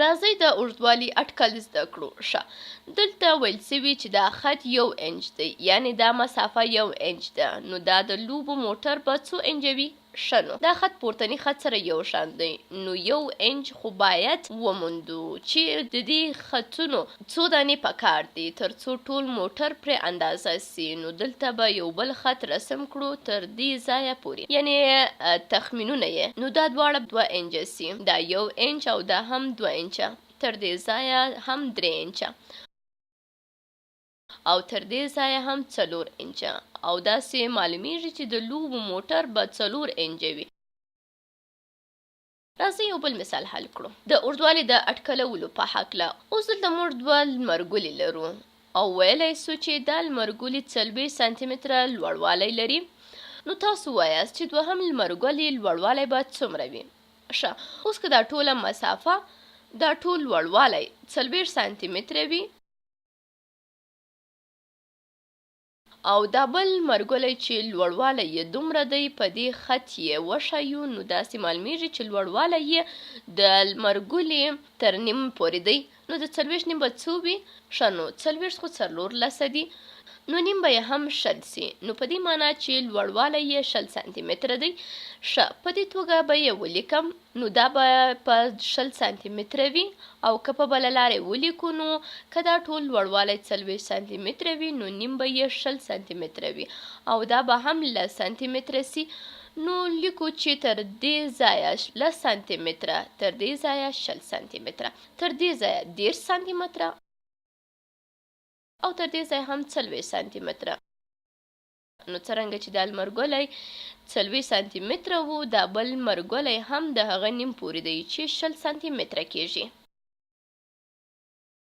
راځئ د اوږدوالي اټکل زده کړو. ښه، دلته ویل سوي چې دا خط 1 انچ دی، یعنې دا مسافه 1 انچ ده. نو دا د لوبو موټر به څو انچه وي؟ ښه، نو دا خط پورتني خط سره یو شان دی، نو 1 انچ خو باید وموندو چې د دې خطونو څو دانې پکار دي تر څو ټول موټر پرې اندازه سي. نو دلته به یو بل خط رسم کړو تر دې ځایه پورې، یعنې تخمینونه یې، نو دا دواړه 2 انچه سي، دا 1 انچ او دا هم 2 انچه، تر دې ځایه هم 3 انچه او تر دې ځایه هم 4 انچه، او داسې معلومیږي چې د لوبو موټر به 4 انچه وي. راځئ یو بل مثال حل کړو د اوږدوالي د اټکلولو په هکله. اوس دلته موږ 2 لمرګولي لرو او ویلی سو چې دا لمرګولي 40 سانتي متره لوړوالی لري. نو تاسو وایاست چې دوهم لمرګولي لوړوالی به څومره وي؟ ښه، اوس که دا ټوله مسافه، دا ټول لوړوالی 40 سانتي متره وي او دا بل مرګولی چې لوړوالی یې دومره دی، په دې خط یې وښیو، نو داسې معلومیږي چې لوړوالی یې د مرګولي تر نیم پورې دی. نو د 40 نیم به څو وي؟ ښه، نو 40 خو 14 دي، نو نیم به یې هم 100 سي، نو په دې معنا چې لوړوالی یې 100 سانتي متره دی. ښه، په دې توګه به یې ولیکم، نو دا به په 100 سانتي متره وي، او که په بله لارې ولیکو، نو که دا ټول لوړوالی 40 سانتي متره وي، نو نیم به یې 100 سانتي متره وي، او دا به هم 10 سانتي متره سي. نو لیکو چې تر دې ځایه 10 سانتي متره، تر دې ځایه 20 سانتي متره، تر دې ځایه 10 سانتي متره، او تر دې ځایه هم 40 سانتي متره. نو څرنګه چې دا لمرګولی 40 سانتي متره و، دا بل لمرګولی هم د هغه نیم پورې دی چې 20 سانتي متره کیږي.